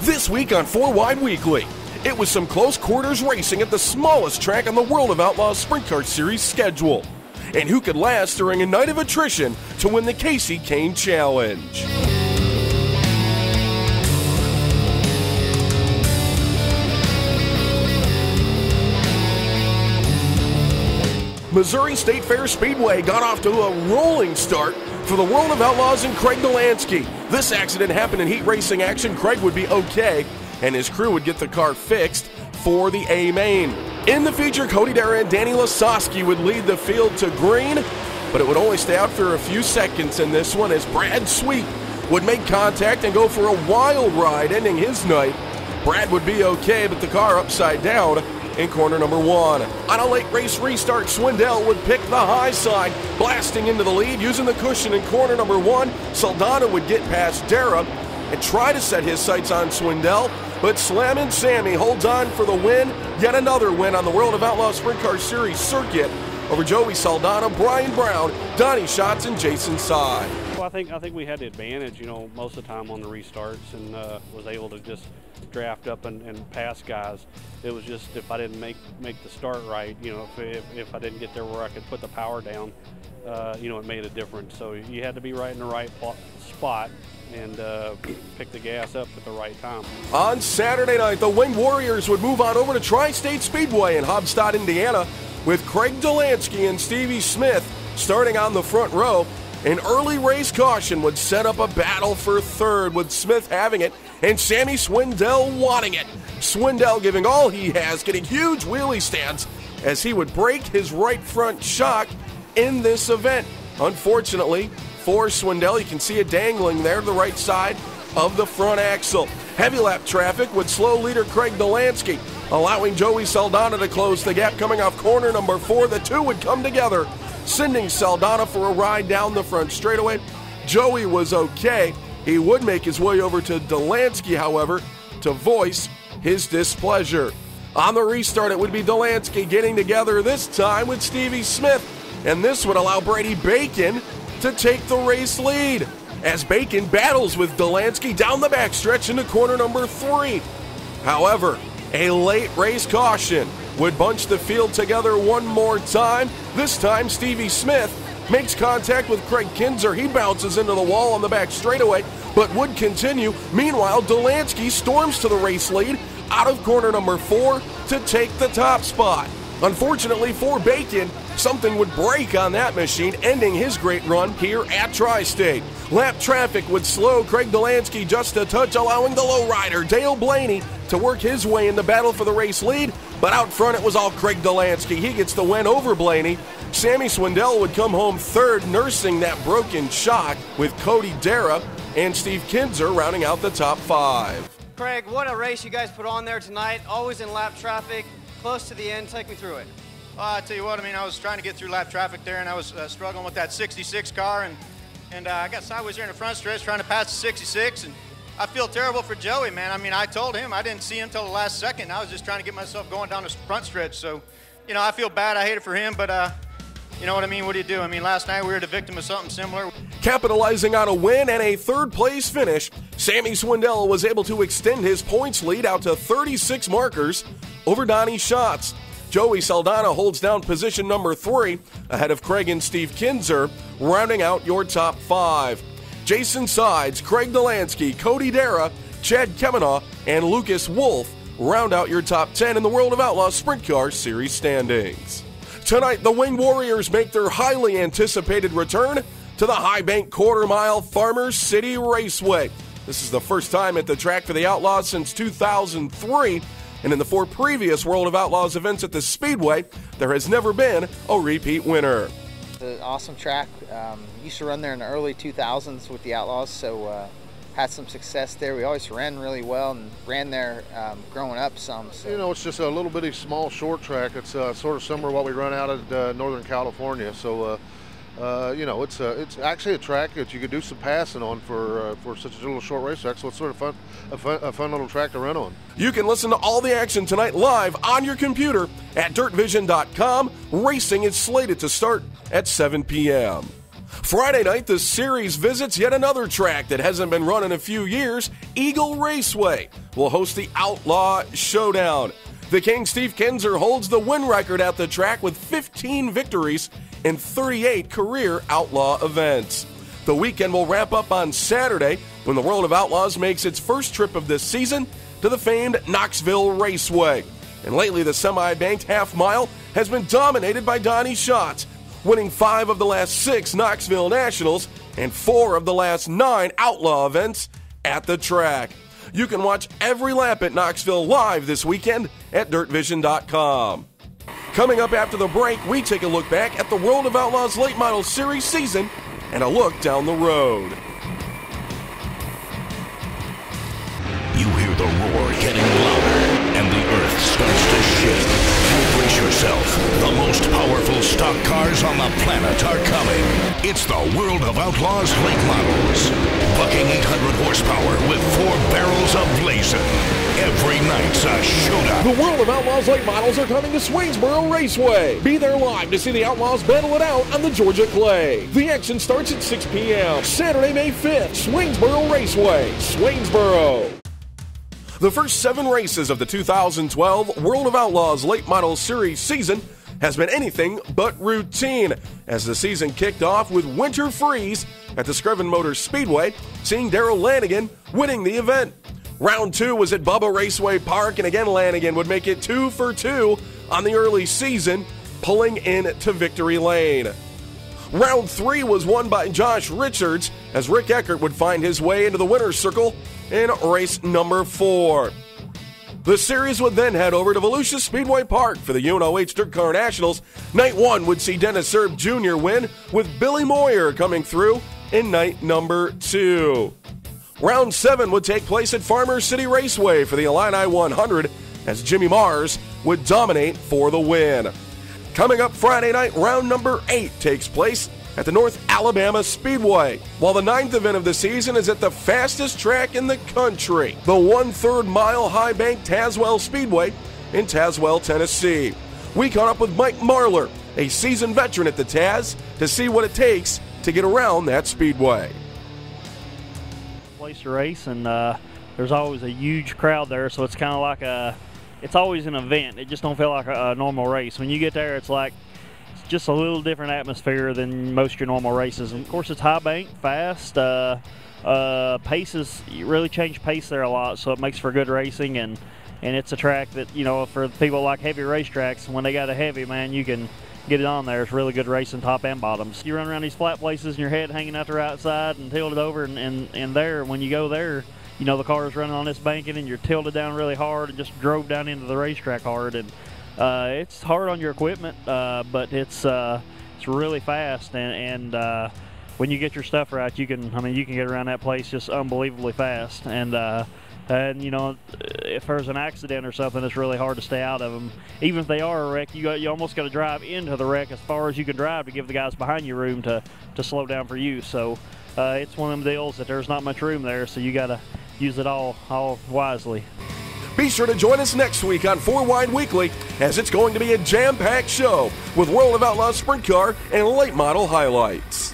This week on 4 Wide Weekly, it was some close quarters racing at the smallest track on the World of Outlaws Sprint Car Series schedule. And who could last during a night of attrition to win the Casey Kane Challenge? Missouri State Fair Speedway got off to a rolling start for the World of Outlaws and Craig Delansky. This accident happened in heat racing action. Craig would be okay, and his crew would get the car fixed for the A-Main. In the feature, Cody Dara and Danny Lasoski would lead the field to green, but it would only stay out for a few seconds in this one as Brad Sweet would make contact and go for a wild ride, ending his night. Brad would be okay, but the car upside down in corner number 1. On a late race restart, Swindell would pick the high side, blasting into the lead using the cushion in corner number 1. Saldana would get past Dara and try to set his sights on Swindell, but Slammin' Sammy holds on for the win. Yet another win on the World of Outlaws Sprint Car Series circuit over Joey Saldana, Brian Brown, Donnie Schatz, and Jason Sy. Well, I think we had the advantage, most of the time on the restarts, and was able to just draft up and pass guys. It was just if I didn't make the start right, if I didn't get there where I could put the power down, it made a difference. So you had to be right in the right spot and pick the gas up at the right time. On Saturday night, the Wing Warriors would move on over to Tri-State Speedway in Haubstadt, Indiana, with Craig Delansky and Stevie Smith starting on the front row. An early race caution would set up a battle for third, with Smith having it and Sammy Swindell wanting it. Swindell giving all he has, getting huge wheelie stands as he would break his right front shock in this event. Unfortunately for Swindell, you can see it dangling there to the right side of the front axle. Heavy lap traffic would slow leader Craig Delansky, allowing Joey Saldana to close the gap. Coming off corner number 4, the two would come together, sending Saldana for a ride down the front straightaway. Joey was okay. He would make his way over to Delansky, however, to voice his displeasure. On the restart, it would be Delansky getting together this time with Stevie Smith, and this would allow Brady Bacon to take the race lead as Bacon battles with Delansky down the backstretch into corner number 3. However, a late race caution would bunch the field together one more time. This time, Stevie Smith makes contact with Craig Kinser. He bounces into the wall on the back straightaway, but would continue. Meanwhile, Delansky storms to the race lead out of corner number 4 to take the top spot. Unfortunately for Bacon, something would break on that machine, ending his great run here at Tri-State. Lap traffic would slow Craig Delansky just a touch, allowing the lowrider Dale Blaney to work his way in the battle for the race lead. But out front, it was all Craig Delansky. He gets the win over Blaney. Sammy Swindell would come home third, nursing that broken shock, with Cody Dara and Steve Kinser rounding out the top 5. Craig, what a race you guys put on there tonight. Always in lap traffic, close to the end. Take me through it. Well, I tell you what, I was trying to get through lap traffic there, and I was struggling with that 66 car, and I got sideways there in the front stretch trying to pass the 66, and I feel terrible for Joey, man. I told him I didn't see him until the last second. I was just trying to get myself going down the front stretch, so, I feel bad. I hate it for him, but, you know what I mean? What do you do? Last night we were the victim of something similar. Capitalizing on a win and a third-place finish, Sammy Swindell was able to extend his points lead out to 36 markers over Donnie Schatz. Joey Saldana holds down position number 3 ahead of Craig and Steve Kinser, rounding out your top 5. Jason Sides, Craig Delansky, Cody Dara, Chad Kemanaugh, and Lucas Wolf round out your top 10 in the World of Outlaws Sprint Car Series standings. Tonight, the Wing Warriors make their highly anticipated return to the High Bank quarter-mile Farmer City Raceway. This is the first time at the track for the Outlaws since 2003, and in the 4 previous World of Outlaws events at the Speedway, there has never been a repeat winner. It's an awesome track. Used to run there in the early 2000s with the Outlaws, so had some success there. We always ran really well and ran there growing up some. So. It's just a little bitty small short track. It's sort of similar to what we run out at Northern California. So, it's actually a track that you could do some passing on for such a little short race track. So it's sort of a fun little track to run on. You can listen to all the action tonight live on your computer at dirtvision.com. Racing is slated to start at 7 p.m. Friday night, the series visits yet another track that hasn't been run in a few years. Eagle Raceway will host the Outlaw Showdown. The King, Steve Kinser, holds the win record at the track with 15 victories in 38 career Outlaw events. The weekend will wrap up on Saturday when the World of Outlaws makes its first trip of this season to the famed Knoxville Raceway. And lately, the semi-banked half mile has been dominated by Donnie Schatz, winning 5 of the last 6 Knoxville Nationals and 4 of the last 9 Outlaw events at the track. You can watch every lap at Knoxville live this weekend at DirtVision.com. Coming up after the break, we take a look back at the World of Outlaws Late Model Series season and a look down the road. You hear the roar getting louder, and the earth starts to shake. Brace yourself. The most powerful stock cars on the planet are coming. It's the World of Outlaws Late Models. Bucking 800 horsepower with 4 barrels of blazing. Every night's a showdown. The World of Outlaws Late Models are coming to Swainsboro Raceway. Be there live to see the Outlaws battle it out on the Georgia clay. The action starts at 6 p.m. Saturday, May 5th, Swainsboro Raceway, Swainsboro. The first 7 races of the 2012 World of Outlaws Late Model Series season has been anything but routine, as the season kicked off with winter freeze at the Screven Motor Speedway, seeing Darrell Lanigan winning the event. Round 2 was at Bubba Raceway Park, and again Lanigan would make it 2 for 2 on the early season, pulling into victory lane. Round 3 was won by Josh Richards, as Rick Eckert would find his way into the winner's circle in race number 4. The series would then head over to Volusia Speedway Park for the UNOH Dirt Car Nationals. Night 1 would see Dennis Erb Jr. win, with Billy Moyer coming through in night number 2. Round 7 would take place at Farmer City Raceway for the Illini 100, as Jimmy Mars would dominate for the win. Coming up Friday night, round number 8 takes place at the North Alabama Speedway, while the 9th event of the season is at the fastest track in the country, the 1/3 mile high bank Tazwell Speedway in Tazwell, Tennessee. We caught up with Mike Marlar, a seasoned veteran at the Taz, to see what it takes to get around that speedway. Place to race, and there's always a huge crowd there, so it's kind of like it's always an event. It just don't feel like a normal race. When you get there, it's just a little different atmosphere than most of your normal races. And of course, it's high bank, fast. Paces, you really change pace there a lot, so it makes for good racing. And it's a track that, you know, for people like heavy racetracks, when they got a heavy, man, you can get it on there. It's really good racing, top and bottoms. You run around these flat places and your head hanging out the right side and tilted over, and there, when you go there, you know, the car is running on this banking and you're tilted down really hard and just drove down into the racetrack hard. And it's hard on your equipment, but it's really fast, and when you get your stuff right, you can get around that place just unbelievably fast. And you know, if there's an accident or something, it's really hard to stay out of them. Even if they are a wreck, you almost got to drive into the wreck as far as you can drive to give the guys behind you room to slow down for you. So it's one of them deals that there's not much room there, so you got to use it all wisely. Be sure to join us next week on 4 Wide Weekly, as it's going to be a jam-packed show with World of Outlaws Sprint Car and Late Model highlights.